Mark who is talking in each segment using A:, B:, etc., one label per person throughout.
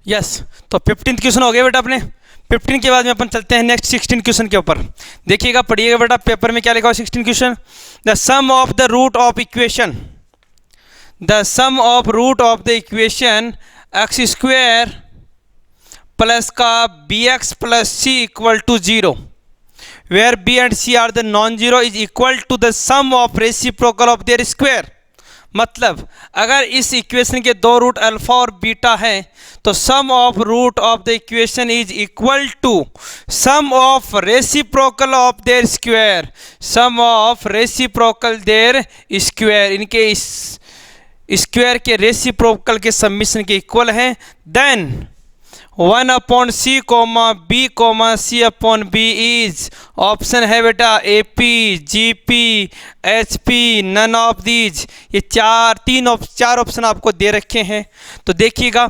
A: Yes, तो 15th question हो गया बेटा अपने। 15 के बाद में अपन चलते हैं नेक्स्ट 16 क्वेश्चन के ऊपर। देखिएगा, पढ़िएगा बेटा, पेपर में क्या लिखा हुआ 16 question. The sum of the root of equation, the sum of root of the equation x square plus का b x plus c equal to 0 where b and c are the non-zero is equal to the sum of reciprocal of their square। मतलब अगर इस equation के दो root alpha और beta है तो sum of root of the equation is equal to sum of reciprocal of their square, sum of reciprocal their square, इनके इस स्क्वायर के रेसिप्रोकल के समिशन के इक्वल है। Then 1 upon C comma B comma C upon B is, option है बेटा A P, G P, H P, none of these. ये चार ऑप्शन आपको दे रखे हैं। तो देखिएगा,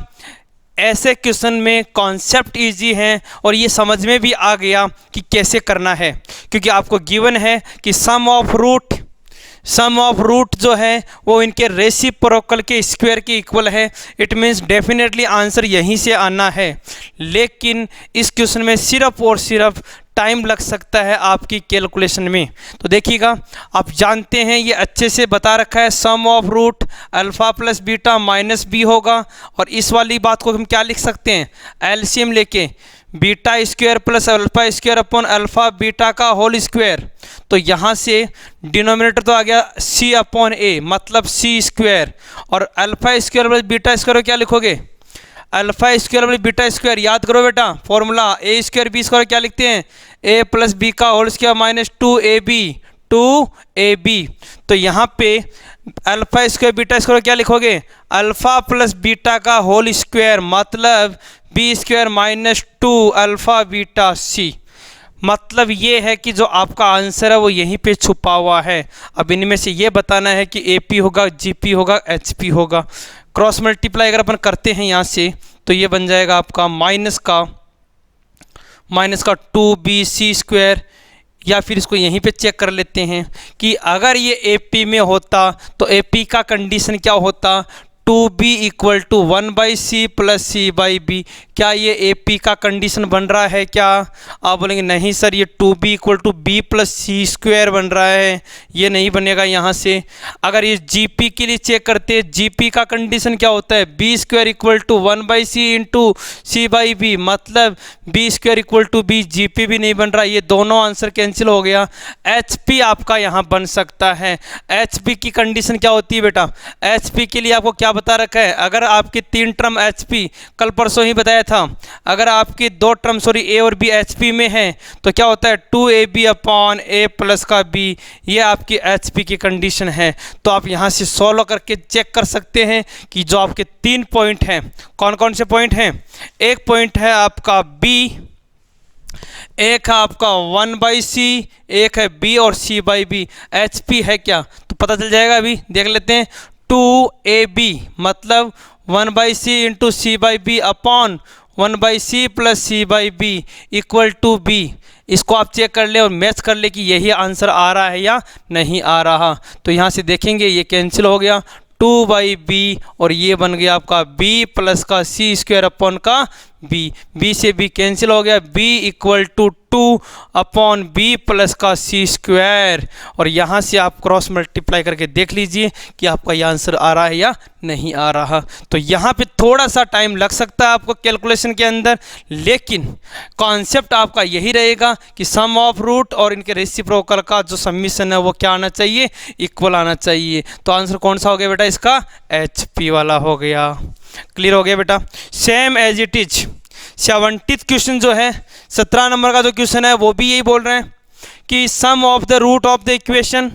A: ऐसे क्वेश्चन में कॉन्सेप्ट इजी है और ये समझ में भी आ गया कि कैसे करना है, क्योंकि आपको गिवन है कि सम ऑफ रूट जो है वो इनके रेसिप्रोकल के स्क्वायर के इक्वल है। इट मीन्स डेफिनेटली आंसर यहीं से आना है। लेकिन इस क्वेश्चन में सिर्फ और सिर्फ टाइम लग सकता है आपकी कैलकुलेशन में। तो देखिएगा, आप जानते हैं ये अच्छे से बता रखा है, sum of root alpha plus beta minus b होगा। और इस वाली बात को हम क्या लिख सकते हैं, एलसीएम लेके beta square plus alpha square upon alpha beta का होल स्क्वायर। तो यहाँ से डिनोमिनेटर तो आ गया सी अपॉन ए, मतलब सी स्क्वायर, और alpha square plus beta square क्या लिखोगे, alpha square plus beta square. याद करो बेटा फॉर्मूला, ए स्क्वायर बी स्क्वायर क्या लिखते हैं, ए प्लस बी का होल स्क्वायर माइनस 2ab। तो यहाँ पे अल्फ़ा स्क्वायर बीटा स्क्वायर क्या लिखोगे, अल्फ़ा प्लस बीटा का होल स्क्वायर, मतलब b square minus 2 alpha beta c. मतलब ये है कि जो आपका आंसर है वो यहीं पे छुपा हुआ है। अब इनमें से ये बताना है कि AP होगा, GP होगा, HP होगा। क्रॉस मल्टीप्लाई अगर अपन करते हैं यहाँ से तो ये बन जाएगा आपका माइनस का 2bc स्क्वायर। या फिर इसको यहीं पे चेक कर लेते हैं कि अगर ये AP में होता तो AP का कंडीशन क्या होता, 2b equal to 1/c plus c/b। क्या ये AP का कंडीशन बन रहा है क्या? आप बोलेंगे नहीं सर, ये 2b equal to b plus C square बन रहा है, ये नहीं बनेगा यहाँ से। अगर ये GP के लिए चेक करते हैं, GP का कंडीशन क्या होता है, b square equal to 1/c into c/b, मतलब b square equal to b। GP भी नहीं बन रहा, ये दोनों आंसर कैंसिल हो गया। HP आपका यहाँ बन सकता है। HP की कंडीशन क्या होती है बेटा, HP के लिए आपको क्या बता रखा है, अगर आपकी 3 टर्म HP कल परसों ही बताया था, अगर आपकी 2 टर्म A और B HP में है तो क्या होता है 2ab अपॉन a प्लस का b। ये आपकी HP की कंडीशन है। तो आप यहाँ से सॉल्व करके चेक कर सकते हैं कि जो आपके 3 पॉइंट हैं, कौन कौन से पॉइंट हैं। एक पॉइंट है आपका B, एक है आपका 1/c, एक है b और c/b। HP है क्या, तो पता चल जाएगा, अभी देख लेते हैं। 2ab मतलब 1/c into c/b upon 1/c plus c/b equal to b। इसको आप चेक कर ले और मैच कर ले कि यही आंसर आ रहा है या नहीं आ रहा। तो यहाँ से देखेंगे ये कैंसिल हो गया, 2/b, और ये बन गया आपका b प्लस का c स्क्वायर अपॉन का b से b कैंसिल हो गया, b equal to 2 upon b plus का c स्क्वायर। और यहाँ से आप क्रॉस मल्टीप्लाई करके देख लीजिए कि आपका ये आंसर आ रहा है या नहीं आ रहा। तो यहाँ पे थोड़ा सा टाइम लग सकता है आपको कैलकुलेशन के अंदर, लेकिन कॉन्सेप्ट आपका यही रहेगा कि सम ऑफ रूट और इनके रेसिप्रोकल का जो समीशन है वो क्या आना चाहिए, इक्वल आना चाहिए। तो आंसर कौन सा हो गया बेटा, इसका HP वाला हो गया। क्लियर हो गया बेटा। Same as it is 70th question जो है, 17 नंबर का जो क्वेश्चन है वो भी यही बोल रहे हैं कि sum of the root of the equation,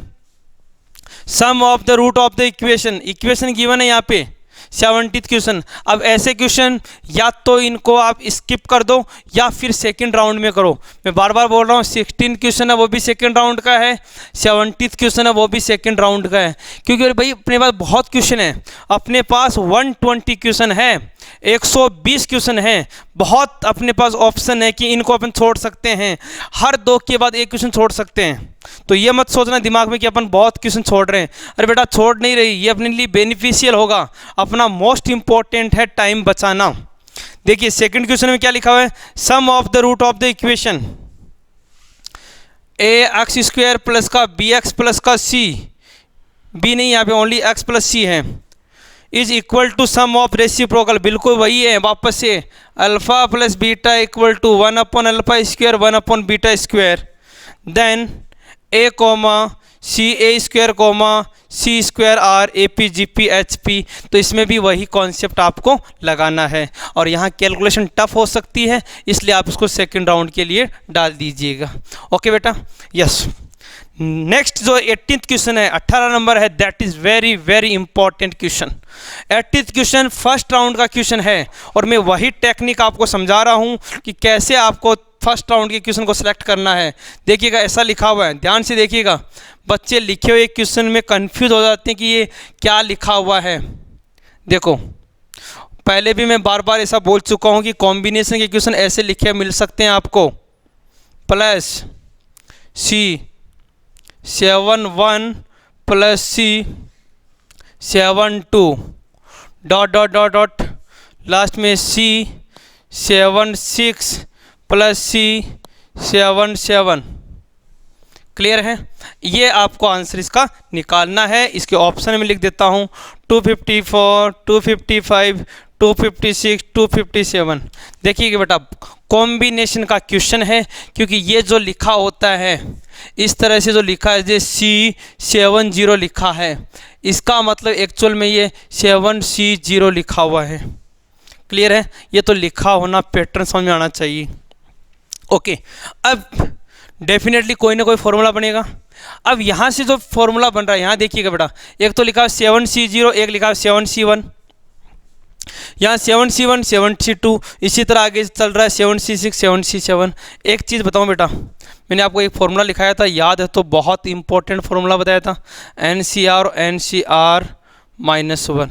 A: sum of the root of the equation given है यहाँ पे 70th क्वेश्चन। अब ऐसे क्वेश्चन या तो इनको आप स्किप कर दो या फिर सेकंड राउंड में करो। मैं बार बार बोल रहा हूँ, 16 क्वेश्चन है वो भी सेकंड राउंड का है, 70th क्वेश्चन है वो भी सेकंड राउंड का है। क्योंकि भाई अपने पास बहुत क्वेश्चन है, अपने पास 120 क्वेश्चन है, 120 क्वेश्चन है, बहुत अपने पास ऑप्शन है कि इनको अपन छोड़ सकते हैं, हर 2 के बाद एक क्वेश्चन छोड़ सकते हैं। तो ये मत सोचना दिमाग में कि अपन बहुत क्वेश्चन छोड़ रहे हैं। अरे बेटा छोड़ नहीं रही, ये अपने लिए बेनिफिशियल होगा। अपना मोस्ट इंपॉर्टेंट है टाइम बचाना। देखिए सेकंड क्वेश्चन में क्या लिखा हुआ है, sum of the root of the equation a x square plus का बी एक्स प्लस का सी, बी नहीं यहाँ पे ओनली एक्स प्लस सी है, is equal to sum of reciprocal, बिल्कुल वही है वापस से, alpha plus beta equal to 1 upon alpha square 1 upon beta square, then A comma C A square comma C square are A P G P H P. तो इसमें भी वही concept आपको लगाना है और यहाँ कैलकुलेशन टफ हो सकती है, इसलिए आप इसको सेकंड राउंड के लिए डाल दीजिएगा। ओके बेटा, यस। नेक्स्ट जो 18th क्वेश्चन है, 18 नंबर है, that is very very important question. 18th question first round का क्वेश्चन है और मैं वही टेक्निक आपको समझा रहा हूँ कि कैसे आपको फर्स्ट राउंड के क्वेश्चन को सिलेक्ट करना है। देखिएगा ऐसा लिखा हुआ है, ध्यान से देखिएगा, बच्चे लिखे हुए क्वेश्चन में कंफ्यूज हो जाते हैं कि ये क्या लिखा हुआ है। देखो पहले भी मैं बार बार ऐसा बोल चुका हूँ कि कॉम्बिनेशन के क्वेश्चन ऐसे लिखे मिल सकते हैं आपको, प्लस सी 7 1 प्लस सी 7 2 dot dot dot dot last में सी 7 6 प्लस सी 7 7। क्लियर है? ये आपको आंसर इसका निकालना है। इसके ऑप्शन में लिख देता हूँ 254 255 256 257। देखिए बेटा कॉम्बिनेशन का क्वेश्चन है, क्योंकि ये जो लिखा होता है इस तरह से जो लिखा है जैसे C70 लिखा है, इसका मतलब एक्चुअल में ये 7C0 लिखा हुआ है। क्लियर है? ये तो लिखा होना पैटर्न समझ में आना चाहिए। ओके, अब डेफिनेटली कोई ना कोई फॉर्मूला बनेगा। अब यहाँ से जो फॉर्मूला बन रहा है यहाँ देखिएगा बेटा, एक तो लिखा है 7C0, एक लिखा है 7C1, यहाँ 7C1 7C2, इसी तरह आगे चल रहा है 7C6 7C7। एक चीज़ बताऊँ बेटा, मैंने आपको एक फॉर्मूला लिखाया था, याद है तो, बहुत इंपॉर्टेंट फॉर्मूला बताया था, NCR और NCR -1।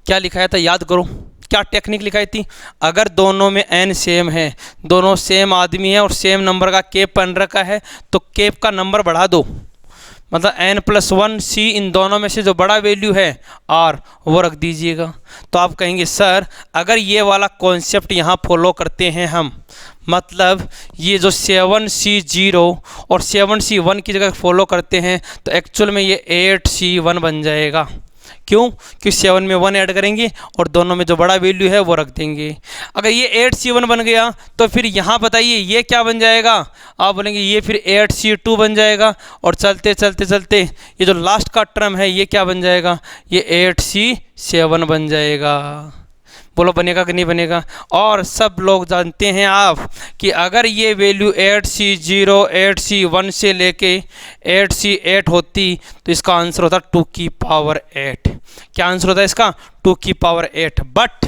A: क्या लिखाया था याद करो, क्या टेक्निक लिखाई थी? अगर दोनों में n सेम है, दोनों सेम आदमी है और सेम नंबर का केप बन रखा है, तो केप का नंबर बढ़ा दो, मतलब n+1 c, इन दोनों में से जो बड़ा वैल्यू है r वो रख दीजिएगा। तो आप कहेंगे सर अगर ये वाला कॉन्सेप्ट यहाँ फॉलो करते हैं हम, मतलब ये जो 7C0 और 7C1 की जगह फॉलो करते हैं, तो एक्चुअल में ये 8C1 बन जाएगा। क्यों? क्योंकि 7 में 1 ऐड करेंगे और दोनों में जो बड़ा वैल्यू है वो रख देंगे। अगर ये 8C1 बन गया तो फिर यहाँ बताइए ये क्या बन जाएगा? आप बोलेंगे ये फिर 8C2 बन जाएगा, और चलते चलते चलते ये जो लास्ट का टर्म है ये क्या बन जाएगा? ये 8C7 बन जाएगा। बोलो बनेगा कि नहीं बनेगा? और सब लोग जानते हैं आप कि अगर ये वैल्यू 8C0 8C1 से लेके 8C8 होती तो इसका आंसर होता 2 की पावर 8। क्या आंसर होता है इसका? 2 की पावर 8। बट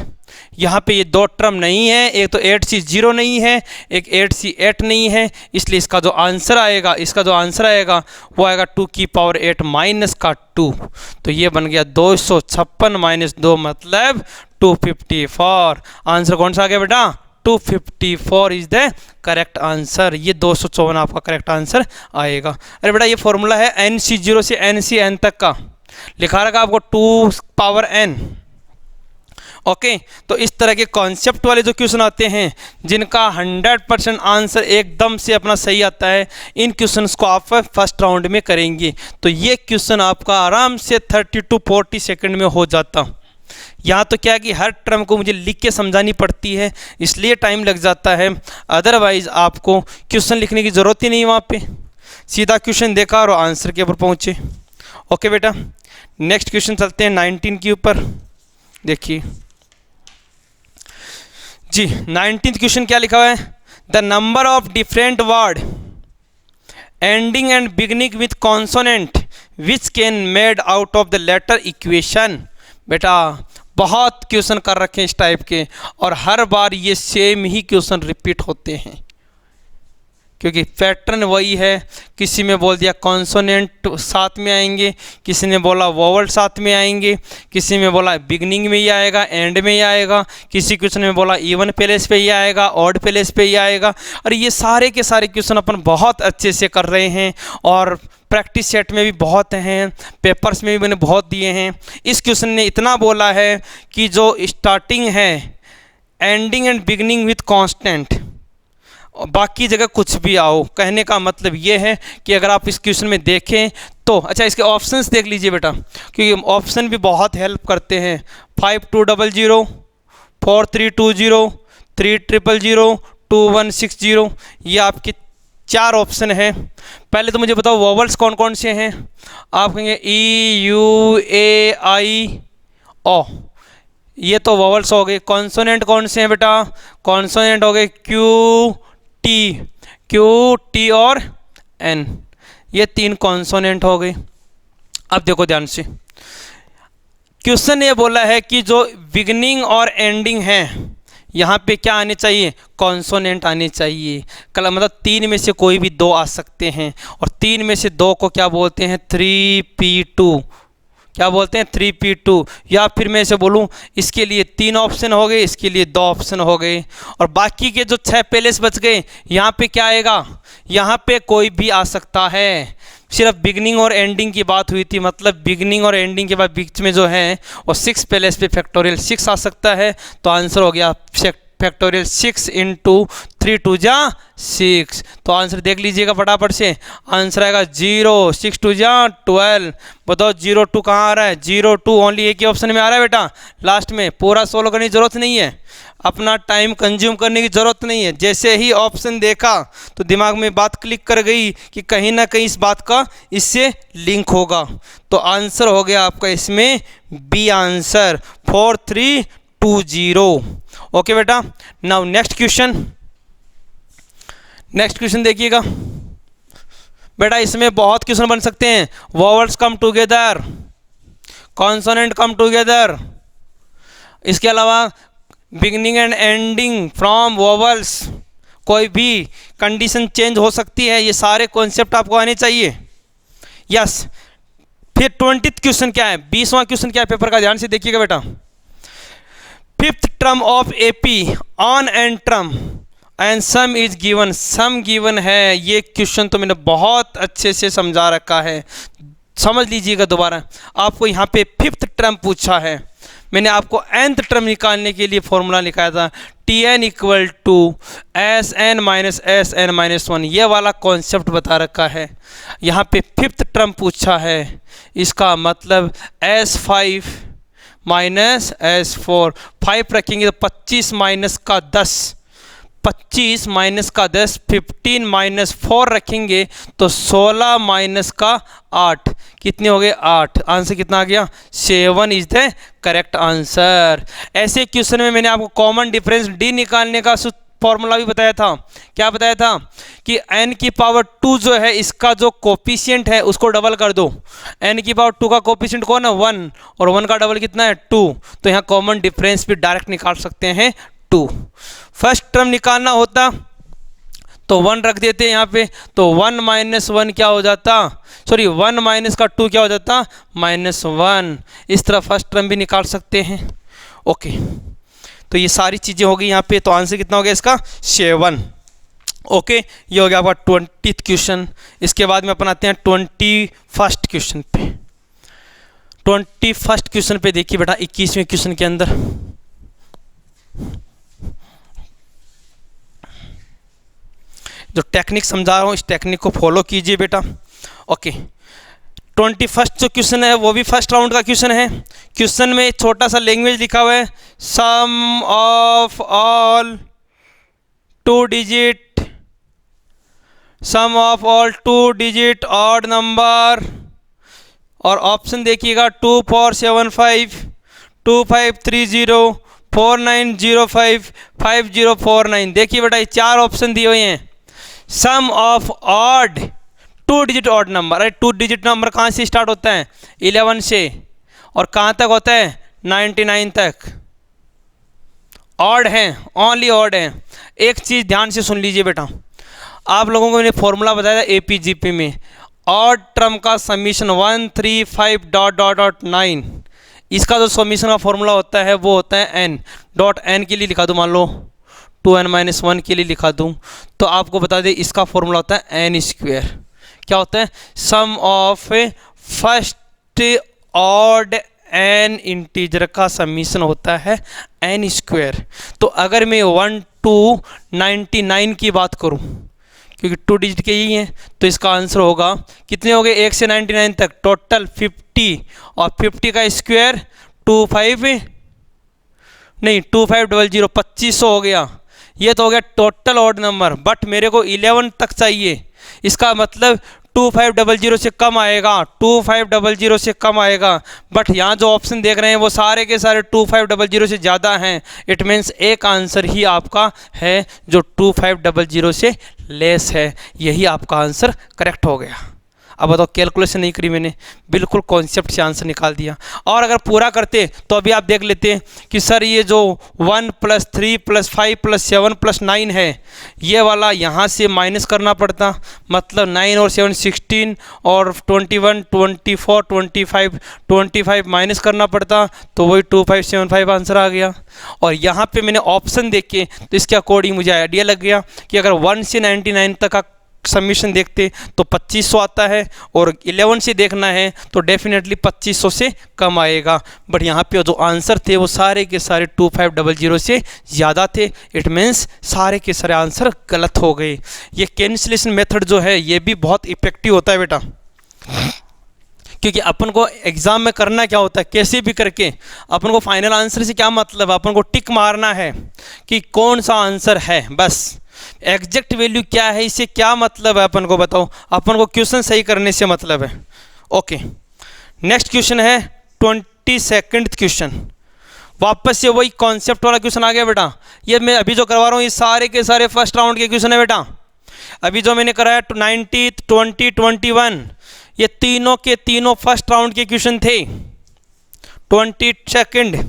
A: यहाँ पे ये दो टर्म नहीं है, एक तो 8C0 नहीं है, एक 8C8 नहीं है, इसलिए इसका जो आंसर आएगा वो आएगा 2 की पावर 8 माइनस का 2। तो ये बन गया 256 माइनस 2 मतलब 254। आंसर कौन सा आ गया बेटा? 254 इज द करेक्ट आंसर। ये 254 आपका करेक्ट आंसर आएगा। अरे बेटा ये फॉर्मूला है NC0 से NCN तक का, लिखा रखा आपको 2 पावर n। ओके, तो इस तरह के कॉन्सेप्ट वाले जो क्वेश्चन आते हैं जिनका 100% आंसर एकदम से अपना सही आता है, इन क्वेश्चंस को आप फर्स्ट राउंड में करेंगे तो ये क्वेश्चन आपका आराम से 30 to 40 सेकंड में हो जाता। यहाँ तो क्या है कि हर टर्म को मुझे लिख के समझानी पड़ती है, इसलिए टाइम लग जाता है। अदरवाइज आपको क्वेश्चन लिखने की ज़रूरत ही नहीं, वहाँ पे सीधा क्वेश्चन देखा और आंसर के ऊपर पहुँचे। ओके बेटा, नेक्स्ट क्वेश्चन चलते हैं 19 के ऊपर। देखिए जी 19th क्वेश्चन क्या लिखा हुआ है? The number of different word ending and beginning with consonant which can made out of the letter equation. बेटा बहुत क्वेश्चन कर रखे हैं इस टाइप के, और हर बार ये सेम ही क्वेश्चन रिपीट होते हैं, क्योंकि पैटर्न वही है। किसी में बोल दिया कॉन्सोनेंट साथ में आएंगे, किसी ने बोला वोवल साथ में आएंगे, किसी में बोला बिगनिंग में ही आएगा, एंड में ही आएगा, किसी क्वेश्चन में बोला इवन प्लेस पे ही आएगा, ऑड प्लेस पे ही आएगा। और ये सारे के सारे क्वेश्चन अपन बहुत अच्छे से कर रहे हैं और प्रैक्टिस सेट में भी बहुत हैं, पेपर्स में भी मैंने बहुत दिए हैं। इस क्वेश्चन ने इतना बोला है कि जो स्टार्टिंग है ending and beginning with constant, बाकी जगह कुछ भी आओ। कहने का मतलब ये है कि अगर आप इस क्वेश्चन में देखें तो अच्छा इसके ऑप्शंस देख लीजिए बेटा, क्योंकि ऑप्शन भी बहुत हेल्प करते हैं। 5200, 4320, 3000, 2160, ये आपके 4 ऑप्शन हैं। पहले तो मुझे बताओ वोवल्स कौन कौन से हैं। आप कहेंगे ई यू ए आई ओ, ये तो वोवल्स हो गए। कॉन्सोनेंट कौन से हैं बेटा, कॉन्सोनेंट हो गए क्यू टी और एन, ये 3 कॉन्सोनेंट हो गए। अब देखो ध्यान से, क्वेश्चन ने बोला है कि जो बिगनिंग और एंडिंग है यहाँ पे क्या आने चाहिए, कॉन्सोनेंट आने चाहिए। कल मतलब 3 में से कोई भी 2 आ सकते हैं, और 3 में से 2 को क्या बोलते हैं, 3p2, क्या बोलते हैं 3p2। या फिर मैं इसे बोलूँ, इसके लिए 3 ऑप्शन हो गए, इसके लिए 2 ऑप्शन हो गए, और बाकी के जो 6 पहले से बच गए, यहाँ पे क्या आएगा, यहाँ पे कोई भी आ सकता है। सिर्फ बिगनिंग और एंडिंग की बात हुई थी, मतलब बिगनिंग और एंडिंग के बाद बीच में जो है वो 6 पहले पे फैक्टोरियल 6 आ सकता है। तो आंसर हो गया फैक्टोरियल 6 इंटू 3 2 जा 6। तो आंसर देख लीजिएगा फटाफट से, आंसर आएगा 0, 6 2 जा 12। बताओ 0 2 कहाँ आ रहा है, 0 2 ओनली एक ही ऑप्शन में आ रहा है बेटा, लास्ट में। पूरा सोल्व करने की जरूरत नहीं है, अपना टाइम कंज्यूम करने की ज़रूरत नहीं है। जैसे ही ऑप्शन देखा तो दिमाग में बात क्लिक कर गई कि कहीं ना कहीं इस बात का इससे लिंक होगा। तो आंसर हो गया आपका इसमें बी आंसर 4320। ओके बेटा, now next question, next question देखिएगा बेटा। इसमें बहुत क्वेश्चन बन सकते हैं। Vowels come together, consonant come together, इसके अलावा beginning and ending from vowels, कोई भी कंडीशन चेंज हो सकती है, ये सारे कॉन्सेप्ट आपको आने चाहिए। यस, फिर 20th क्वेश्चन क्या है, 20वां क्वेश्चन क्या है पेपर का, ध्यान से देखिएगा बेटा। 5th term of AP on and term and sum is given, sum given है। ये क्वेश्चन तो मैंने बहुत अच्छे से समझा रखा है, समझ लीजिएगा दोबारा। आपको यहाँ पे 5th टर्म पूछा है, मैंने आपको nth टर्म निकालने के लिए फॉर्मूला लिखाया था, Tn equal to Sn minus Sn minus 1, ये वाला कॉन्सेप्ट बता रखा है। यहाँ पे 5th टर्म पूछा है, इसका मतलब S5 माइनस S4, 5 रखेंगे तो 25 माइनस का 10, 25 माइनस का 10, 15 माइनस 4 रखेंगे तो 16 माइनस का 8, कितने हो गए 8। आंसर कितना आ गया, 7 इज द करेक्ट आंसर। ऐसे क्वेश्चन में मैंने आपको कॉमन डिफरेंस डी निकालने का फॉर्मूला भी बताया था। क्या बताया था कि n की पावर 2 जो है, इसका जो कोफिशिएंट है उसको डबल कर दो। n की पावर 2 का कोफिशिएंट कौन है, 1, और 1 का डबल कितना है 2। तो यहाँ कॉमन डिफरेंस भी डायरेक्ट निकाल सकते हैं 2। फर्स्ट टर्म निकालना होता तो 1 रख देते हैं यहाँ पे, तो 1 माइनस 1 क्या हो जाता, सॉरी 1 माइनस का 2 क्या हो जाता, -1। इस तरह फर्स्ट टर्म भी निकाल सकते हैं। ओके, तो ये सारी चीज़ें हो गई यहाँ पे। तो आंसर कितना हो गया इसका, 7। ओके, ये हो गया आपका 20th क्वेश्चन। इसके बाद में अपन आते हैं 21st क्वेश्चन पे। 21st क्वेश्चन पे देखिए बेटा, 21वें क्वेश्चन के अंदर जो टेक्निक समझा रहा हूँ इस टेक्निक को फॉलो कीजिए बेटा। ओके, 21st जो क्वेश्चन है वो भी फर्स्ट राउंड का क्वेश्चन है। क्वेश्चन में छोटा सा लैंग्वेज लिखा हुआ है, sum of all 2 digit, sum of all 2 digit odd number, और ऑप्शन देखिएगा 2475, 2530, 4905, 5049। देखिए बेटा, ये 4 ऑप्शन दिए हुए हैं। Sum of odd 2 digit odd number, अरे 2 डिजिट नंबर कहाँ से स्टार्ट होता है, 11 से, और कहाँ तक होता है 99 तक। ऑड है, ओनली ऑड है। एक चीज़ ध्यान से सुन लीजिए बेटा, आप लोगों को मैंने फॉर्मूला बताया था APGP में, ऑड टर्म का समीशन 135.9, इसका जो समीशन का फॉर्मूला होता है वो होता है n। डॉट n के लिए लिखा दूँ, मान लो 2n-1 के लिए लिखा दूँ, तो आपको बता दें इसका फॉर्मूला होता है n²। क्या होता है, sum of first odd n integer का समीशन होता है n स्क्वायर। तो अगर मैं 1 to 99 की बात करूं, क्योंकि 2 डिजिट के ही हैं, तो इसका आंसर होगा कितने हो गए 1 से 99 तक टोटल 50, और 50 का स्क्वायर 2500 2500 हो गया। ये तो हो गया टोटल ऑड नंबर, बट मेरे को 11 तक चाहिए। इसका मतलब 2500 से कम आएगा, 2500 से कम आएगा, बट यहाँ जो ऑप्शन देख रहे हैं वो सारे के सारे 2500 से ज़्यादा हैं। इट मीन्स एक आंसर ही आपका है जो 2500 से लेस है, यही आपका आंसर करेक्ट हो गया। अब बताओ, कैलकुलेशन नहीं करी मैंने, बिल्कुल कॉन्सेप्ट से आंसर निकाल दिया। और अगर पूरा करते तो अभी आप देख लेते कि सर ये जो 1 + 3 + 5 + 7 + 9 है, ये वाला यहाँ से माइनस करना पड़ता, मतलब 9 और 7 16 और 21 24 25 माइनस करना पड़ता, तो वही 2575 आंसर आ गया। और यहाँ पे मैंने ऑप्शन देख के तो इसके अकॉर्डिंग मुझे आइडिया लग गया कि अगर 1 से 99 तक का सबमिशन देखते तो 2500 आता है, और 11 से देखना है तो डेफिनेटली 2500 से कम आएगा। बट यहाँ पे जो आंसर थे वो सारे के सारे 2500 से ज़्यादा थे। इट मीन्स सारे के सारे आंसर गलत हो गए। ये कैंसिलेशन मेथड जो है ये भी बहुत इफेक्टिव होता है बेटा, क्योंकि अपन को एग्ज़ाम में करना क्या होता है, कैसे भी करके अपन को फाइनल आंसर से क्या मतलब है, अपन को टिक मारना है कि कौन सा आंसर है, बस एग्जैक्ट वैल्यू क्या है, इससे क्या मतलब है अपन को बताओ। अपन को क्वेश्चन सही करने से मतलब है। ओके, नेक्स्ट क्वेश्चन है 22nd क्वेश्चन। वापस से वही कॉन्सेप्ट वाला क्वेश्चन आ गया बेटा। ये मैं अभी जो करवा रहा हूँ ये सारे के सारे फर्स्ट राउंड के क्वेश्चन है बेटा। अभी जो मैंने कराया 90, 20, 21, ये तीनों के तीनों फर्स्ट राउंड के क्वेश्चन थे। 22nd,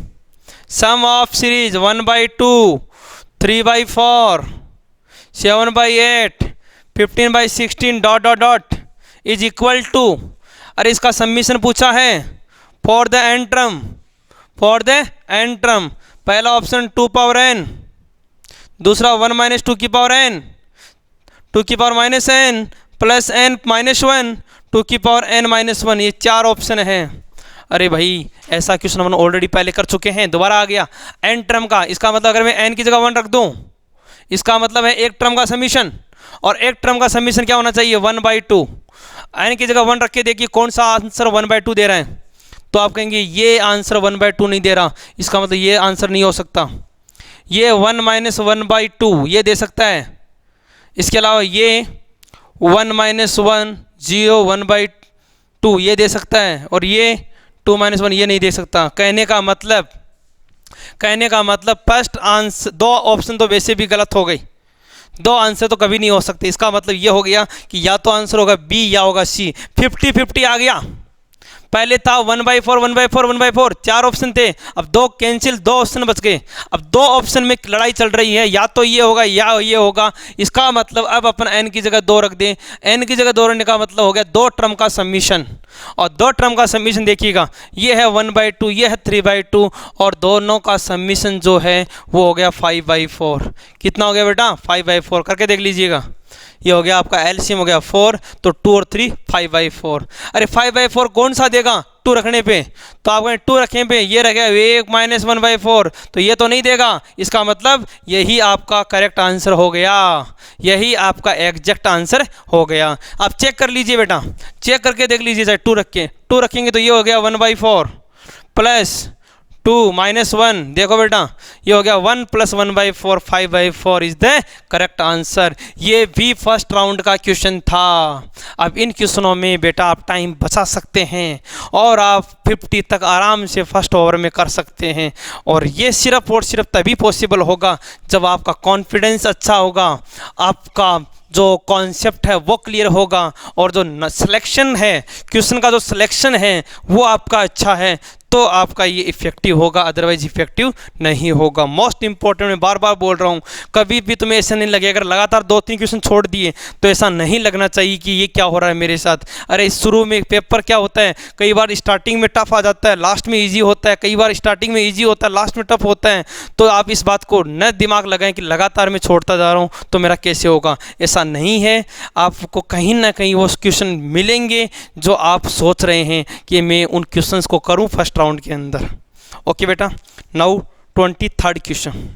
A: sum of series 1/2, 3/4, 7/8, 15/16 ... is equal to, अरे इसका सबमिशन पूछा है फॉर द एन टर्म, पहला ऑप्शन 2 पावर n, दूसरा 1 - 2 की पावर n, 2 की पावर -n प्लस n -1, 2 की पावर n -1, ये 4 ऑप्शन हैं। अरे भाई ऐसा क्वेश्चन हम ऑलरेडी पहले कर चुके हैं, दोबारा आ गया n टर्म का। इसका मतलब अगर मैं n की जगह 1 रख दूं, इसका मतलब है एक टर्म का समीशन, और एक टर्म का समीशन क्या होना चाहिए 1/2। n की जगह 1 रख के देखिए कौन सा आंसर 1/2 दे रहा है, तो आप कहेंगे ये आंसर 1/2 नहीं दे रहा, इसका मतलब ये आंसर नहीं हो सकता। ये 1 - 1/2 ये दे सकता है, इसके अलावा ये 1 - 1 0 1/2 ये दे सकता है, और ये 2 - 1 ये नहीं दे सकता। कहने का मतलब फर्स्ट आंसर, 2 ऑप्शन तो वैसे भी गलत हो गई, 2 आंसर तो कभी नहीं हो सकते। इसका मतलब ये हो गया कि या तो आंसर होगा बी या होगा सी। 50-50 आ गया। पहले था 1/4 1/4 1/4, 4 ऑप्शन थे, अब 2 कैंसिल, 2 ऑप्शन बच गए। अब 2 ऑप्शन में लड़ाई चल रही है, या तो ये होगा या ये होगा। इसका मतलब अब अपन n की जगह 2 रख दें, n की जगह 2 रखने का मतलब हो गया 2 टर्म का सबमिशन, और 2 टर्म का सबमिशन देखिएगा, ये है 1/2, ये है 3/2, और दोनों का सबमिशन जो है वो हो गया 5/4। कितना हो गया बेटा 5/4, करके देख लीजिएगा। ये हो गया आपका एलसीएम हो गया 4, तो 2 और 3 5/4। अरे 5/4 कौन सा देगा 2 रखने पे, तो आप 2 रखने पे ये रह गया 1 - 1/4, तो ये तो नहीं देगा। इसका मतलब यही आपका करेक्ट आंसर हो गया, यही आपका एग्जैक्ट आंसर हो गया। आप चेक कर लीजिए बेटा, चेक करके देख लीजिए सर। 2 रख के 2 रखेंगे तो ये हो गया 1/4 प्लस 2 - 1, देखो बेटा ये हो गया 1 + 1/4 5/4 इज द करेक्ट आंसर। ये भी फर्स्ट राउंड का क्वेश्चन था। अब इन क्वेश्चनों में बेटा आप टाइम बचा सकते हैं और आप 50 तक आराम से फर्स्ट ओवर में कर सकते हैं, और ये सिर्फ और सिर्फ तभी पॉसिबल होगा जब आपका कॉन्फिडेंस अच्छा होगा, आपका जो कॉन्सेप्ट है वो क्लियर होगा, और जो सिलेक्शन है क्वेश्चन का जो सिलेक्शन है वो आपका अच्छा है, तो आपका ये इफेक्टिव होगा, अदरवाइज इफेक्टिव नहीं होगा। मोस्ट इंपॉर्टेंट मैं बार बार बोल रहा हूँ, कभी भी तुम्हें ऐसा नहीं लगे अगर लगातार 2-3 क्वेश्चन छोड़ दिए तो ऐसा नहीं लगना चाहिए कि ये क्या हो रहा है मेरे साथ। अरे शुरू में पेपर क्या होता है, कई बार स्टार्टिंग में टफ आ जाता है, लास्ट में ईजी होता है, कई बार स्टार्टिंग में ईजी होता है, लास्ट में टफ होता है। तो आप इस बात को न दिमाग लगाएं कि लगातार मैं छोड़ता जा रहा हूँ तो मेरा कैसे होगा, ऐसा नहीं है। आपको कहीं ना कहीं वो क्वेश्चन मिलेंगे जो आप सोच रहे हैं कि मैं उन क्वेश्चंस को करूँ फर्स्ट राउंड के अंदर। ओके बेटा, now 23rd question.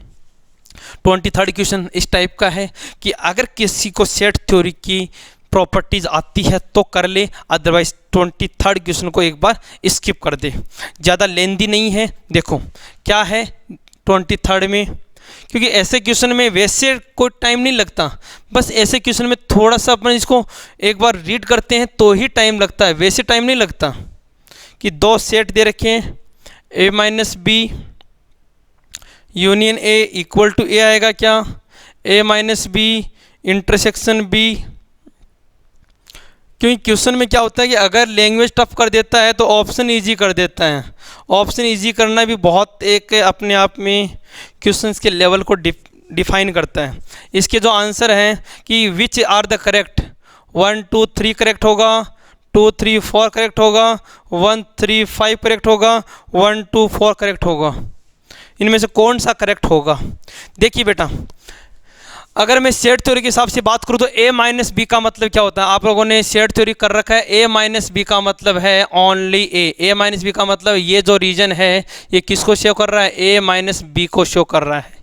A: 23rd question इस टाइप का है कि अगर किसी को सेट थ्योरी की प्रॉपर्टीज आती है तो कर ले, अदरवाइज 23rd क्वेश्चन को एक बार स्किप कर दे, ज़्यादा लेंदी नहीं है। देखो क्या है 23rd में, क्योंकि ऐसे क्वेश्चन में वैसे कोई टाइम नहीं लगता, बस ऐसे क्वेश्चन में थोड़ा सा अपन इसको एक बार रीड करते हैं तो ही टाइम लगता है, वैसे टाइम नहीं लगता। कि दो सेट दे रखे हैं a minus B union a equal to a आएगा क्या, a minus B intersection b। क्योंकि क्वेश्चन में क्या होता है कि अगर लैंग्वेज टफ कर देता है तो ऑप्शन इजी कर देता है। ऑप्शन इजी करना भी बहुत एक अपने आप में क्वेश्चंस के लेवल को डिफाइन करता है। इसके जो आंसर हैं कि which are the correct, 1 2 3 correct होगा, 2 3 4 करेक्ट होगा, 1 3 5 करेक्ट होगा, 1 2 4 करेक्ट होगा। इनमें से कौन सा करेक्ट होगा? देखिए बेटा, अगर मैं सेट थ्योरी के हिसाब से बात करूं तो a माइनस बी का मतलब क्या होता है? आप लोगों ने सेट थ्योरी कर रखा है, a माइनस बी का मतलब है ओनली a माइनस बी का मतलब ये जो रीजन है ये किसको शो कर रहा है? a माइनस बी को शो कर रहा है।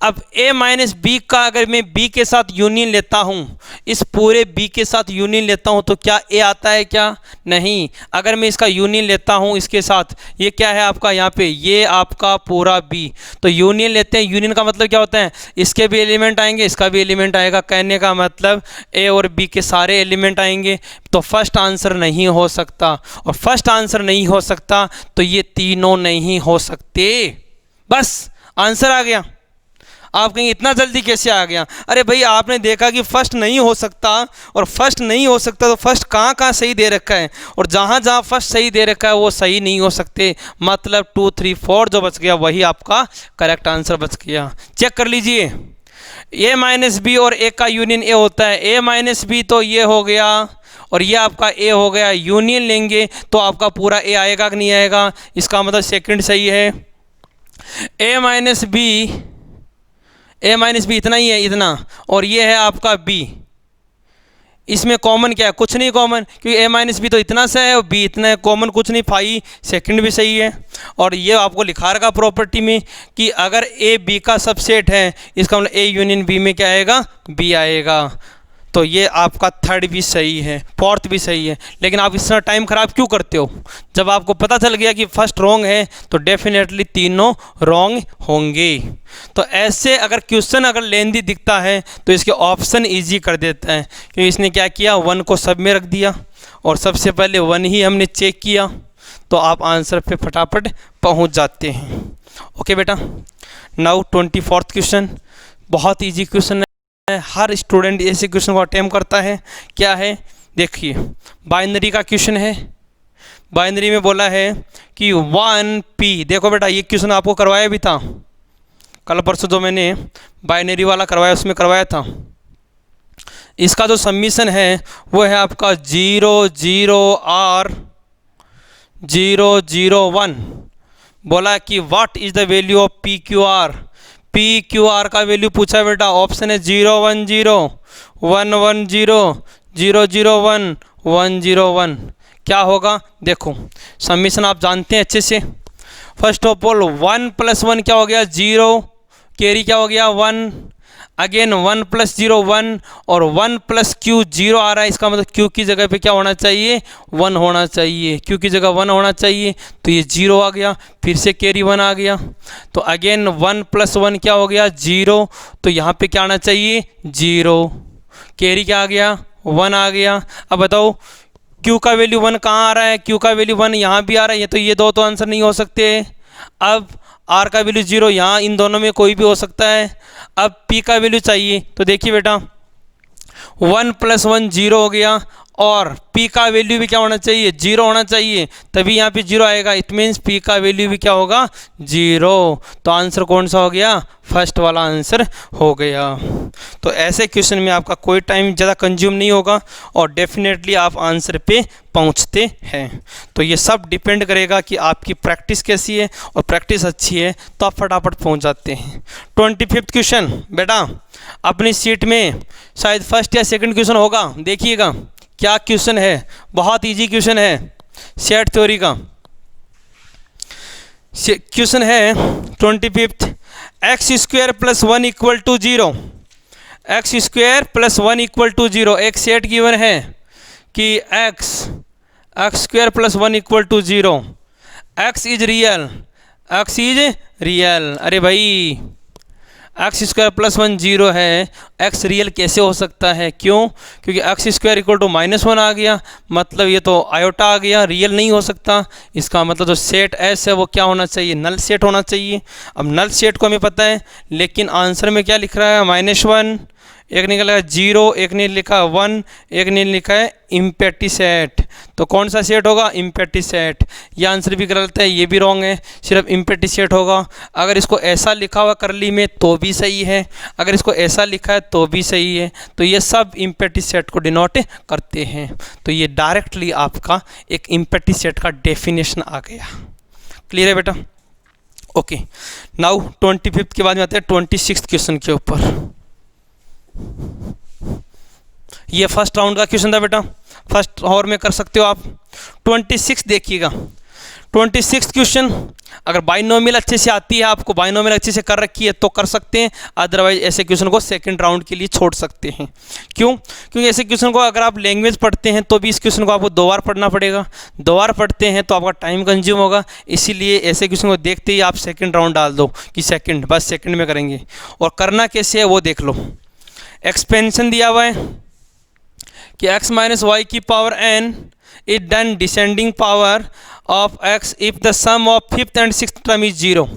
A: अब a माइनस बी का अगर मैं b के साथ यूनियन लेता हूँ, इस पूरे b के साथ यूनियन लेता हूँ तो क्या a आता है क्या? नहीं। अगर मैं इसका यूनियन लेता हूँ इसके साथ, ये क्या है आपका यहाँ पे, ये आपका पूरा b, तो यूनियन लेते हैं। यूनियन का मतलब क्या होता है? इसके भी एलिमेंट आएंगे, इसका भी एलिमेंट आएगा। कहने का मतलब a और b के सारे एलिमेंट आएंगे, तो फर्स्ट आंसर नहीं हो सकता। और फर्स्ट आंसर नहीं हो सकता तो ये तीनों नहीं हो सकते। बस आंसर आ गया। आप कहेंगे इतना जल्दी कैसे आ गया? अरे भाई आपने देखा कि फर्स्ट नहीं हो सकता, और फर्स्ट नहीं हो सकता तो फर्स्ट कहाँ कहाँ सही दे रखा है, और जहाँ जहाँ फर्स्ट सही दे रखा है वो सही नहीं हो सकते। मतलब 2 3 4 जो बच गया वही आपका करेक्ट आंसर बच गया। चेक कर लीजिए, a माइनस बी और a का यूनियन a होता है। a माइनस बी तो ये हो गया और ये आपका a हो गया। यूनियन लेंगे तो आपका पूरा a आएगा कि नहीं आएगा? इसका मतलब सेकंड सही है। a माइनस बी इतना ही है, इतना, और ये है आपका b। इसमें कॉमन क्या है? कुछ नहीं कॉमन, क्योंकि a माइनस बी तो इतना सा है और b इतना है, कॉमन कुछ नहीं। फाई सेकंड भी सही है। और ये आपको लिखा रखा प्रॉपर्टी में कि अगर a b का सबसेट है, इसका मतलब a यूनियन b में क्या आएगा? b आएगा। तो ये आपका थर्ड भी सही है, फोर्थ भी सही है। लेकिन आप इतना टाइम ख़राब क्यों करते हो? जब आपको पता चल गया कि फर्स्ट रॉन्ग है तो डेफिनेटली तीनों रॉन्ग होंगे। तो ऐसे अगर क्वेश्चन अगर लेंदी दिखता है तो इसके ऑप्शन इजी कर देता है, क्योंकि इसने क्या किया, 1 को सब में रख दिया और सबसे पहले 1 ही हमने चेक किया, तो आप आंसर पे फटाफट पहुंच जाते हैं। ओके बेटा, नाउ 24th क्वेश्चन बहुत ईजी क्वेश्चन है, हर स्टूडेंट ऐसे क्वेश्चन को अटेम्प्ट करता है। क्या है? देखिए, बाइनरी का क्वेश्चन है। बाइनरी में बोला है कि 1p। देखो बेटा, ये क्वेश्चन आपको करवाया भी था कल परसों, जो मैंने बाइनरी वाला करवाया उसमें करवाया था। इसका जो सबमिशन है वो है आपका 0 0 R 0 0 1। बोला कि what is the value of PQR। PQR का वैल्यू पूछा है बेटा। ऑप्शन है 0 1 0 1 1 0 0 0 1 1 0 1। क्या होगा? देखो, सबमिशन आप जानते हैं अच्छे से। फर्स्ट ऑफ ऑल 1 + 1 क्या हो गया? 0, कैरी क्या हो गया? 1, अगेन 1 + 0 1, और 1 + Q 0 आ रहा है। इसका मतलब Q की जगह पे क्या होना चाहिए? 1 होना चाहिए। Q की जगह 1 होना चाहिए, तो ये 0 आ गया। फिर से कैरी 1 आ गया, तो अगेन 1 + 1 क्या हो गया? 0, तो यहाँ पे क्या आना चाहिए? 0। कैरी क्या आ गया? 1 आ गया। अब बताओ Q का वैल्यू 1 कहाँ आ रहा है? Q का वैल्यू 1 यहाँ भी आ रहा है, तो ये दो तो आंसर नहीं हो सकते। अब R का वैल्यू 0, यहाँ इन दोनों में कोई भी हो सकता है। अब P का वैल्यू चाहिए, तो देखिए बेटा 1 + 1 0 हो गया, और P का वैल्यू भी क्या होना चाहिए? 0 होना चाहिए, तभी यहाँ पे 0 आएगा। इट मीन्स P का वैल्यू भी क्या होगा? 0। तो आंसर कौन सा हो गया? फर्स्ट वाला आंसर हो गया। तो ऐसे क्वेश्चन में आपका कोई टाइम ज़्यादा कंज्यूम नहीं होगा और डेफिनेटली आप आंसर पे पहुंचते हैं। तो ये सब डिपेंड करेगा कि आपकी प्रैक्टिस कैसी है, और प्रैक्टिस अच्छी है तो आप फटाफट पहुंच जाते हैं। 25th क्वेश्चन बेटा, अपनी सीट में शायद फर्स्ट या सेकंड क्वेश्चन होगा, देखिएगा क्या क्वेश्चन है। बहुत इजी क्वेश्चन है सेट थ्योरी का। क्वेश्चन है 25th, X square plus 1 equal to 0, X square plus 1 equal to 0, एक सेट गिवन है कि X square plus 1 equal to 0, X is real, X is real. अरे भाई एक्स स्क्वायर प्लस 1 0 है, x real कैसे हो सकता है? क्यों? क्योंकि एक्स स्क्वायर इक्वल टू -1 आ गया, मतलब ये तो आयोटा आ गया, रियल नहीं हो सकता। इसका मतलब जो सेट एस है वो क्या होना चाहिए? नल सेट होना चाहिए। अब नल सेट को हमें पता है, लेकिन आंसर में क्या लिख रहा है? -1, एक ने लिखा है 0, एक ने लिखा 1, एक ने लिखा है इम्पैटी सेट। तो कौन सा सेट होगा? इम्पैटी सेट। ये आंसर भी गलत है, ये भी रॉन्ग है, सिर्फ इम्पैटी सेट होगा। अगर इसको ऐसा लिखा हुआ करली में तो भी सही है, अगर इसको ऐसा लिखा है तो भी सही है। तो ये सब इम्पैटी सेट को डिनोट करते हैं। तो ये डायरेक्टली आपका एक इम्पैटी सेट का डेफिनेशन आ गया। क्लियर है बेटा? ओके, नाउ 25th के बाद में आते हैं 26th क्वेश्चन के ऊपर। ये फर्स्ट राउंड का क्वेश्चन था बेटा, फर्स्ट आवर में कर सकते हो आप। 26 देखिएगा, 26 क्वेश्चन अगर बाइनोमियल अच्छे से आती है, आपको बाइनोमियल अच्छे से कर रखी है तो कर सकते हैं, अदरवाइज ऐसे क्वेश्चन को सेकंड राउंड के लिए छोड़ सकते हैं। क्यों? क्योंकि ऐसे क्वेश्चन को अगर आप लैंग्वेज पढ़ते हैं तो भी इस क्वेश्चन को आपको 2 बार पढ़ना पड़ेगा, 2 बार पढ़ते हैं तो आपका टाइम कंज्यूम होगा। इसीलिए ऐसे क्वेश्चन को देखते ही आप सेकेंड राउंड डाल दो कि सेकेंड, बस सेकेंड में करेंगे। और करना कैसे है वो देख लो। एक्सपेंशन दिया हुआ है कि x माइनस वाई की power n is done descending power of x if the sum of 5th and 6th term is 0।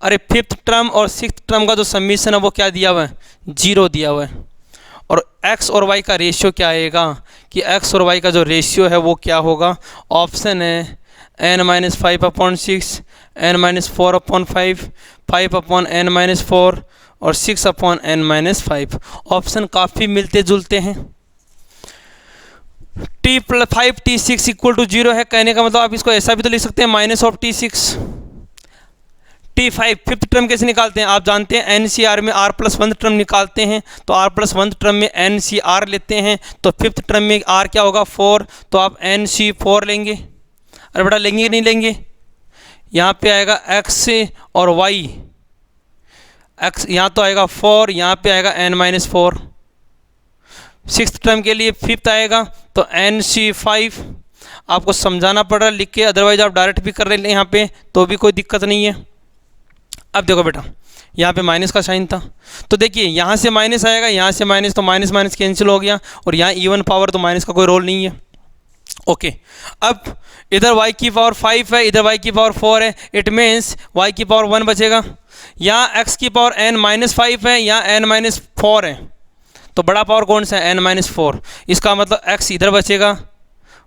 A: अरे 5th टर्म और 6th टर्म का जो समीशन है वो क्या दिया हुआ है? 0 दिया हुआ है। और x और y का रेशियो क्या आएगा कि x और y का जो रेशियो है वो क्या होगा? ऑप्शन है n-5/6, n-4/5, 5/n-4 और 6/n-5। ऑप्शन काफ़ी मिलते जुलते हैं। t + 5t6 इक्वल टू 0 है, कहने का मतलब आप इसको ऐसा भी तो लिख सकते हैं -t6। t5 5th टर्म कैसे निकालते हैं? आप जानते हैं NCR में r+1 टर्म निकालते हैं, तो r+1 टर्म में NCR लेते हैं, तो 5th टर्म में r क्या होगा? 4, तो आप NC4 लेंगे। अरे बेटा लेंगे कि नहीं लेंगे? यहाँ पे आएगा x और y, x यहाँ तो आएगा 4, यहाँ पे आएगा n-4। 6th टर्म के लिए 5th आएगा तो NC5। आपको समझाना पड़ रहा है लिख के, अदरवाइज आप डायरेक्ट भी कर रहे हैं यहाँ पे तो भी कोई दिक्कत नहीं है। अब देखो बेटा, यहाँ पे माइनस का साइन था, तो देखिए यहाँ से माइनस आएगा, यहाँ से माइनस, तो माइनस माइनस कैंसिल हो गया, और यहाँ इवन पावर तो माइनस का कोई रोल नहीं है। ओके, अब इधर y की पावर 5 है, इधर y की पावर 4 है, इट मीन्स y की पावर 1 बचेगा। यहाँ x की पावर n-5 है, यहाँ n-4 है, तो बड़ा पावर कौन सा है? n-4। इसका मतलब x इधर बचेगा,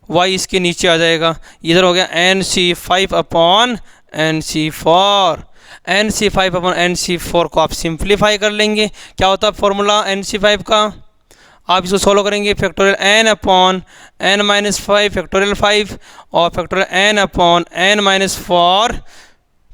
A: y इसके नीचे आ जाएगा, इधर हो गया NC5/NC4। NC5/NC4 को आप सिंप्लीफाई कर लेंगे, क्या होता है फॉर्मूला NC5 का? आप इसको सोल्व करेंगे, फैक्टोरियल n/n-5 फैक्टोरियल 5 और फैक्टोरियल n/n-4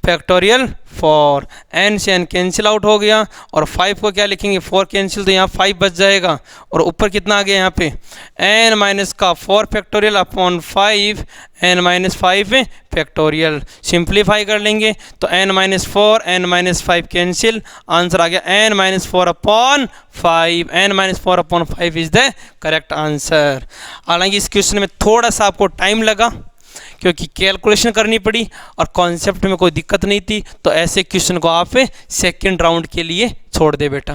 A: फैक्टोरियल 4। n से n कैंसिल आउट हो गया, और 5 को क्या लिखेंगे? 4 कैंसिल, तो यहाँ 5 बच जाएगा, और ऊपर कितना आ गया यहाँ पे? n-4 factorial upon 5 n-5 factorial. Simplify कर लेंगे तो n-4 n-5 कैंसिल, आंसर आ गया n-4/5। n-4/5 is the correct answer. हालांकि इस क्वेश्चन में थोड़ा सा आपको टाइम लगा क्योंकि कैलकुलेशन करनी पड़ी और कॉन्सेप्ट में कोई दिक्कत नहीं थी, तो ऐसे क्वेश्चन को आप सेकंड राउंड के लिए छोड़ दे बेटा।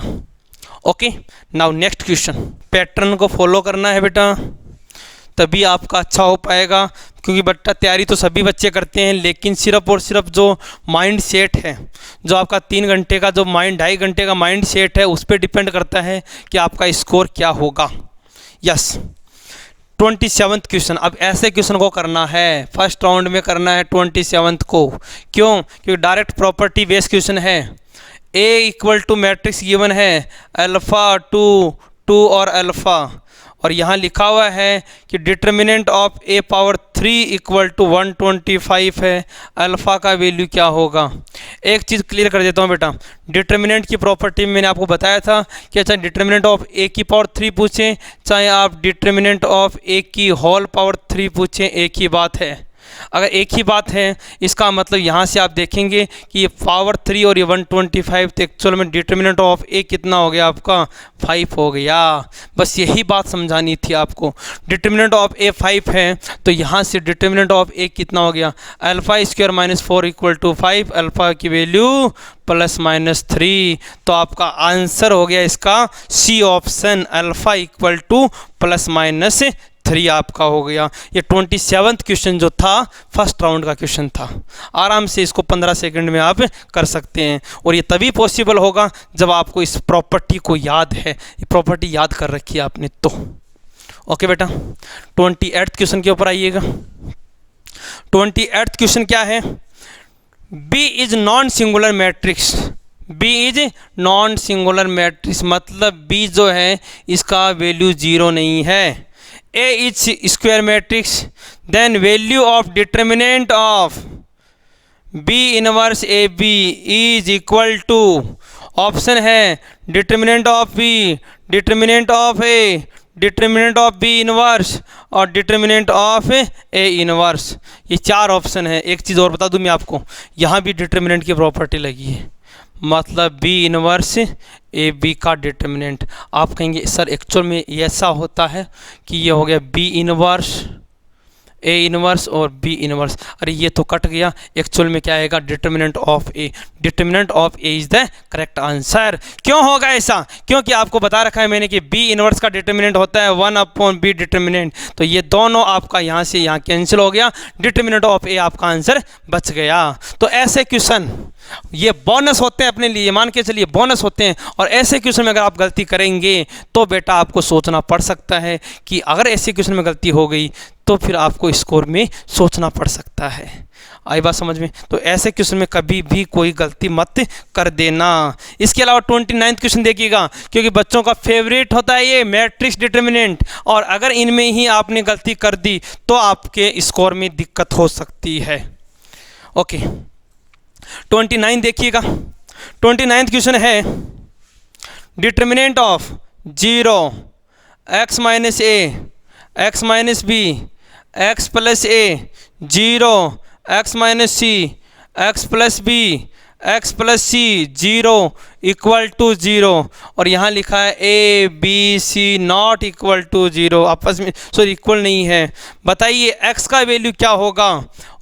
A: Okay, now next question. Pattern को फॉलो करना है बेटा, तभी आपका अच्छा हो पाएगा, क्योंकि बेटा तैयारी तो सभी बच्चे करते हैं, लेकिन सिर्फ और सिर्फ जो माइंड सेट है, जो आपका 3 घंटे का जो माइंड 2.5 घंटे का माइंड सेट है, उस पर डिपेंड करता है कि आपका स्कोर क्या होगा। Yes, 27th question. अब ऐसे क्वेश्चन को करना है, फर्स्ट राउंड में करना है 27th को। क्यों? क्योंकि डायरेक्ट प्रॉपर्टी बेस्ड क्वेश्चन है। A equal to matrix given है अल्फ़ा 2 2 और अल्फ़ा, और यहाँ लिखा हुआ है कि determinant of a power 3 equal to 125 है, अल्फ़ा का वैल्यू क्या होगा? एक चीज़ क्लियर कर देता हूँ बेटा, डिटर्मिनेंट की प्रॉपर्टी में मैंने आपको बताया था कि चाहे डिटर्मिनेंट ऑफ a की पावर 3 पूछें, चाहे आप डिटर्मिनेंट ऑफ a की होल पावर 3 पूछें, एक ही बात है। अगर एक ही बात है, इसका मतलब यहाँ से आप देखेंगे कि ये पावर 3 और ये 125, तो एक्चुअल में डिटर्मिनेंट ऑफ ए कितना हो गया आपका 5 हो गया। बस यही बात समझानी थी आपको। डिटर्मिनेंट ऑफ ए 5 है, तो यहाँ से डिटर्मिनेंट ऑफ ए कितना हो गया, alpha square minus 4 equal to 5, alpha की वैल्यू प्लस माइनस 3। तो आपका आंसर हो गया इसका C option, alpha equal to plus minus 3 आपका हो गया। ये 27वां क्वेश्चन जो था फर्स्ट राउंड का क्वेश्चन था। आराम से इसको 15 सेकंड में आप कर सकते हैं, और ये तभी पॉसिबल होगा जब आपको इस प्रॉपर्टी को याद है, ये प्रॉपर्टी याद कर रखी है आपने तो। ओके बेटा, 28वां क्वेश्चन के ऊपर आइएगा। 28वां क्वेश्चन क्या है, B is non singular matrix. B is non singular matrix मतलब बी जो है इसका वैल्यू 0 नहीं है। A is square matrix, then value of determinant of B inverse AB is equal to, option है determinant of B, determinant of A, determinant of B inverse और determinant of A inverse. ये 4 option है। एक चीज़ और बता दूं मैं आपको, यहाँ भी डिटर्मिनेंट की प्रॉपर्टी लगी है, मतलब बी इनवर्स ए बी का डिटर्मिनेंट। आप कहेंगे सर एक्चुअल में ऐसा होता है कि ये हो गया बी इनवर्स ए इनवर्स और बी इनवर्स, अरे ये तो कट गया। एक्चुअल में क्या आएगा, determinant of A. Determinant of A is the correct answer. क्यों होगा ऐसा, क्योंकि आपको बता रखा है मैंने कि बी इनवर्स का डिटर्मिनेंट होता है 1/b डिटर्मिनेंट, तो ये दोनों आपका यहाँ से यहाँ कैंसिल हो गया, डिटर्मिनेंट ऑफ ए आपका आंसर बच गया। तो ऐसे क्वेश्चन ये बोनस होते हैं अपने लिए, मान के चलिए बोनस होते हैं, और ऐसे क्वेश्चन में अगर आप गलती करेंगे तो बेटा आपको सोचना पड़ सकता है कि अगर ऐसे क्वेश्चन में गलती हो गई तो फिर आपको स्कोर में सोचना पड़ सकता है। आई बात समझ में? तो ऐसे क्वेश्चन में कभी भी कोई गलती मत कर देना। इसके अलावा 29वां क्वेश्चन देखिएगा, क्योंकि बच्चों का फेवरेट होता है ये मैट्रिक्स डिटर्मिनेंट, और अगर इनमें ही आपने गलती कर दी तो आपके स्कोर में दिक्कत हो सकती है। ओके, 29 देखिएगा। 29वां क्वेश्चन है determinant of 0 x minus A x minus B x plus A 0 x minus C x plus B x plus C 0 equal to 0, और यहाँ लिखा है A B C not equal to 0, आपस में सॉरी इक्वल नहीं है। बताइए x का वैल्यू क्या होगा?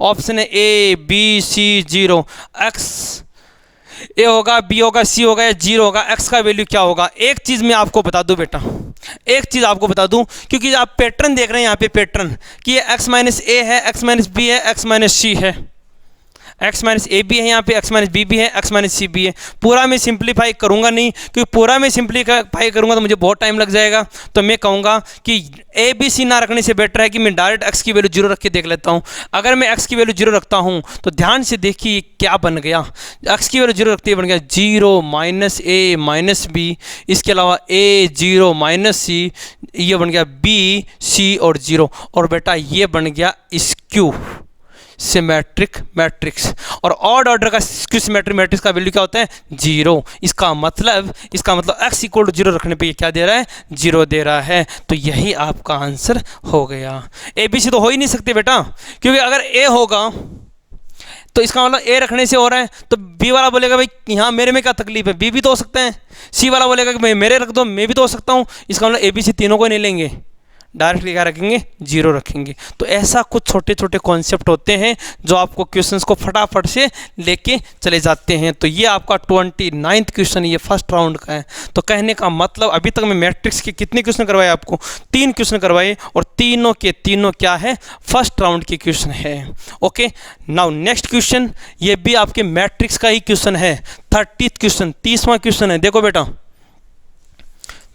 A: ऑप्शन है ए बी सी 0, x ए होगा, बी होगा, सी होगा या 0 होगा, x का वैल्यू क्या होगा? एक चीज़ मैं आपको बता दूं बेटा, एक चीज़ आपको बता दूं, क्योंकि आप पैटर्न देख रहे हैं यहाँ पे पैटर्न कि ये x माइनस ए है, x माइनस बी है, x माइनस सी है, x माइनस ए भी है यहाँ पे, x माइनस बी भी है, x माइनस सी भी है। पूरा मैं सिंप्लीफाई करूँगा नहीं, क्योंकि पूरा मैं सिंप्लीफाई करूँगा तो मुझे बहुत टाइम लग जाएगा। तो मैं कहूँगा कि ए बी सी ना रखने से बेटर है कि मैं डायरेक्ट x की वैल्यू 0 रख के देख लेता हूँ। अगर मैं x की वैल्यू 0 रखता हूँ तो ध्यान से देखिए क्या बन गया, x की वैल्यू 0 रखते ही बन गया 0 माइनस ए माइनस बी, इसके अलावा a 0 माइनस सी, ये बन गया b c और 0, और बेटा ये बन गया स्क्यू सिमेट्रिक मैट्रिक्स। और ऑड ऑर्डर का स्क्यू सिमेट्रिक मैट्रिक्स का वैल्यू क्या होता है? 0। इसका मतलब x इक्वल टू 0 रखने पे ये क्या दे रहा है? 0 दे रहा है। तो यही आपका आंसर हो गया। ए बी सी तो हो ही नहीं सकते बेटा, क्योंकि अगर ए होगा तो इसका मतलब ए रखने से हो रहा है, तो बी वाला बोलेगा भाई यहाँ मेरे में क्या तकलीफ है, बी भी तो हो सकता है। सी वाला बोलेगा कि मैं मेरे रख दो, मैं भी तो हो सकता हूँ। इसका मतलब ए बी सी तीनों को नहीं लेंगे, डायरेक्टली क्या रखेंगे? 0 रखेंगे। तो ऐसा कुछ छोटे छोटे कॉन्सेप्ट होते हैं जो आपको क्वेश्चंस को फटाफट से लेके चले जाते हैं। तो ये आपका 29वां क्वेश्चन ये फर्स्ट राउंड का है। तो कहने का मतलब अभी तक मैं मैट्रिक्स के कितने क्वेश्चन करवाए आपको? 3 क्वेश्चन करवाए, और तीनों के तीनों क्या है? फर्स्ट राउंड के क्वेश्चन है। ओके, नाउ नेक्स्ट क्वेश्चन, ये भी आपके मैट्रिक्स का ही क्वेश्चन है। 30th क्वेश्चन, 30वां क्वेश्चन है। देखो बेटा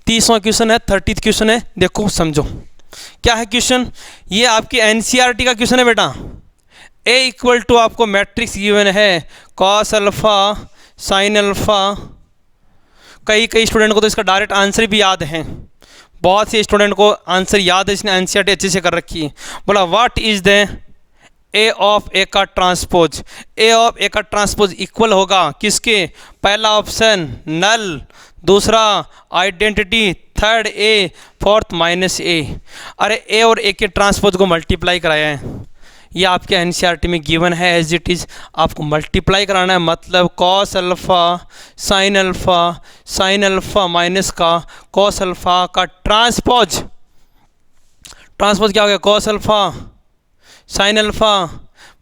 A: 30वां क्वेश्चन है, 30th क्वेश्चन है। देखो समझो क्या है क्वेश्चन, ये आपकी एनसीईआरटी का क्वेश्चन है बेटा। ए इक्वल टू आपको मैट्रिक्स गिवन है कॉस अल्फा साइन अल्फा। कई स्टूडेंट को तो इसका डायरेक्ट आंसर भी याद है, बहुत से स्टूडेंट को आंसर याद है, इसने एनसीईआरटी अच्छे से कर रखी है। बोला what is the A of A का ट्रांसपोज। ए ऑफ ए का ट्रांसपोज इक्वल होगा किसके? पहला ऑप्शन नल, दूसरा identity, third A, fourth minus A. अरे ए और ए के ट्रांसपोज को मल्टीप्लाई कराया है, ये आपके एनसीईआरटी में गिवन है एज इट इज़, आपको मल्टीप्लाई कराना है, मतलब cos alpha sine alpha minus का कॉस अल्फ़ा का ट्रांसपोज क्या हो गया, cos alpha sine alpha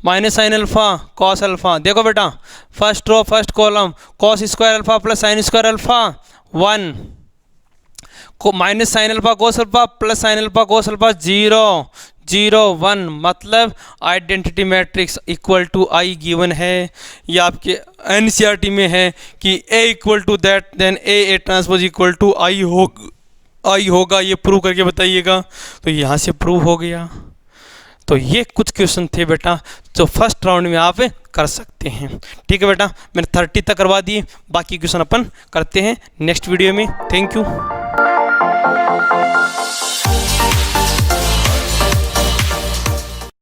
A: minus sine alpha cos alpha. देखो बेटा first row first column cos square alpha plus sine square alpha 1 को minus sine alpha cos alpha plus sine alpha cos alpha 0 0 1, मतलब identity matrix equal to I given है। ये आपके NCERT में है कि A equal to that then A transpose equal to I होगा, ये प्रूव करके बताइएगा। तो यहाँ से प्रूव हो गया। तो ये कुछ क्वेश्चन थे बेटा जो फर्स्ट राउंड में आप कर सकते हैं। ठीक है बेटा, मैंने 30 तक करवा दिए, बाकी क्वेश्चन अपन करते हैं नेक्स्ट वीडियो में। Thank you.